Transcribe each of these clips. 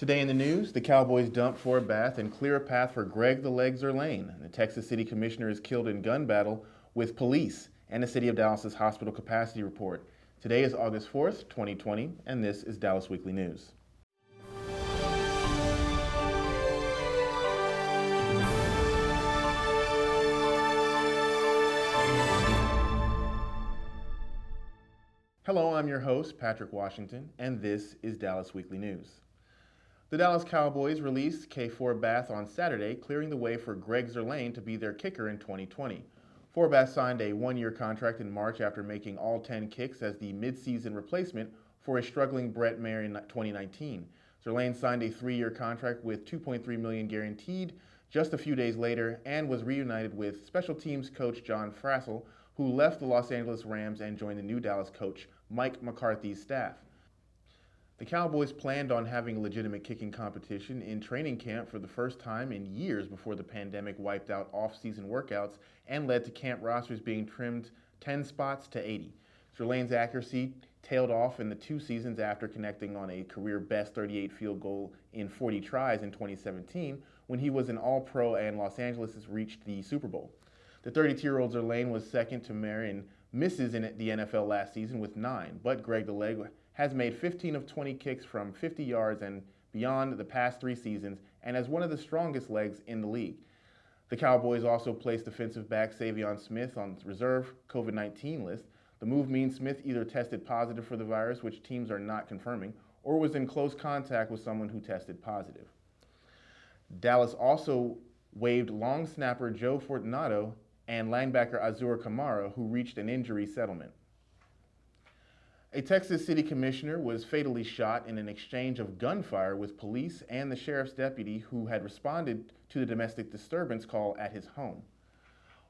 Today in the news, the Cowboys dump Forbath and clear a path for Greg the Leg Zuerlein. The Texas City Commissioner is killed in gun battle with police, and the City of Dallas's hospital capacity report. Today is August 4th, 2020, and this is Dallas Weekly News. Hello, I'm your host, Patrick Washington, and this is Dallas Weekly News. The Dallas Cowboys released Forbath on Saturday, clearing the way for Greg Zuerlein to be their kicker in 2020. Forbath signed a one-year contract in March after making all 10 kicks as the midseason replacement for a struggling Brett Maher in 2019. Zuerlein signed a 3-year contract with $2.3 million guaranteed just a few days later and was reunited with special teams coach John Frassel, who left the Los Angeles Rams and joined the new Dallas coach Mike McCarthy's staff. The Cowboys planned on having a legitimate kicking competition in training camp for the first time in years before the pandemic wiped out off-season workouts and led to camp rosters being trimmed 10 spots to 80. Zuerlein's accuracy tailed off in the 2 seasons after connecting on a career-best 38 field goal in 40 tries in 2017 when he was an All-Pro and Los Angeles reached the Super Bowl. The 32-year-old Zuerlein was second to Maher in misses in the NFL last season with 9, but Greg the Leg has made 15 of 20 kicks from 50 yards and beyond the past 3 seasons and has one of the strongest legs in the league. The Cowboys also placed defensive back Savion Smith on reserve COVID-19 list. The move means Smith either tested positive for the virus, which teams are not confirming, or was in close contact with someone who tested positive. Dallas also waived long snapper Joe Fortunato and linebacker Azur Kamara, who reached an injury settlement. A Texas City Commissioner was fatally shot in an exchange of gunfire with police and the sheriff's deputy who had responded to the domestic disturbance call at his home.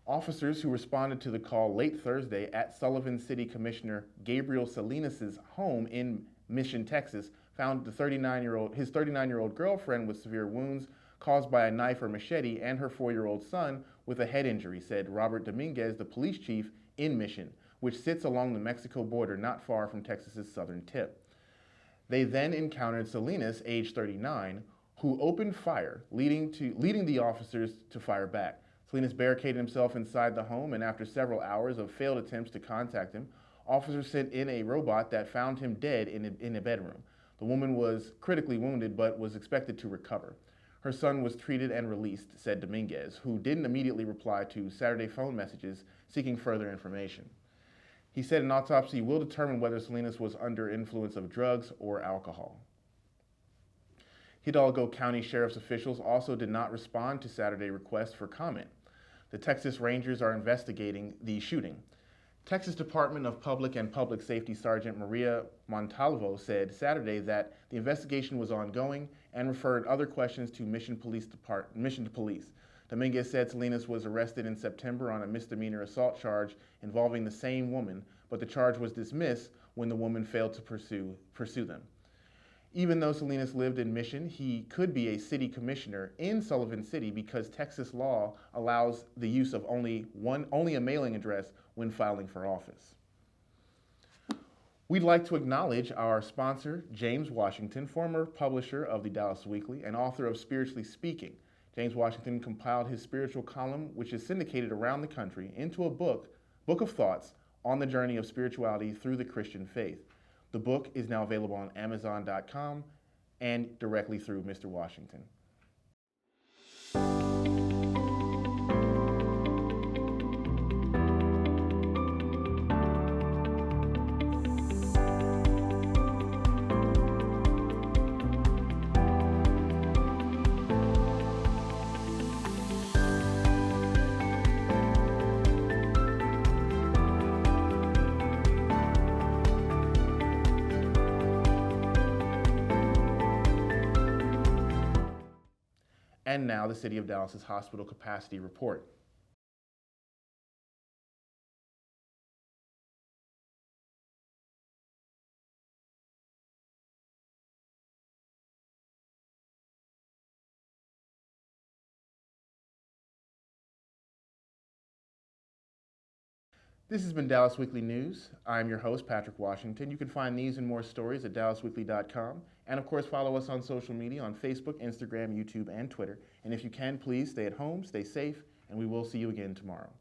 Officers who responded to the call late Thursday at Sullivan City Commissioner Gabriel Salinas' home in Mission, Texas, found his 39-year-old girlfriend with severe wounds caused by a knife or machete and her 4-year-old son with a head injury, said Robert Dominguez, the police chief in Mission, which sits along the Mexico border not far from Texas's southern tip. They then encountered Salinas, age 39, who opened fire, leading the officers to fire back. Salinas barricaded himself inside the home, and after several hours of failed attempts to contact him, officers sent in a robot that found him dead in a bedroom. The woman was critically wounded but was expected to recover. Her son was treated and released, said Dominguez, who didn't immediately reply to Saturday phone messages seeking further information. He said an autopsy will determine whether Salinas was under influence of drugs or alcohol. Hidalgo County Sheriff's officials also did not respond to Saturday requests for comment. The Texas Rangers are investigating the shooting. Texas Department of Public and Public Safety Sergeant Maria Montalvo said Saturday that the investigation was ongoing and referred other questions to Mission to Police. Dominguez said Salinas was arrested in September on a misdemeanor assault charge involving the same woman, but the charge was dismissed when the woman failed to pursue them. Even though Salinas lived in Mission, he could be a city commissioner in Sullivan City because Texas law allows the use of only a mailing address when filing for office. We'd like to acknowledge our sponsor, James Washington, former publisher of the Dallas Weekly and author of Spiritually Speaking. James Washington compiled his spiritual column, which is syndicated around the country, into a book of thoughts on the journey of spirituality through the Christian faith. The book is now available on Amazon.com and directly through Mr. Washington. And now the City of Dallas's hospital capacity report. This has been Dallas Weekly News. I'm your host, Patrick Washington. You can find these and more stories at dallasweekly.com And of course, follow us on social media on Facebook, Instagram, YouTube, and Twitter. And if you can, please stay at home, stay safe, and we will see you again tomorrow.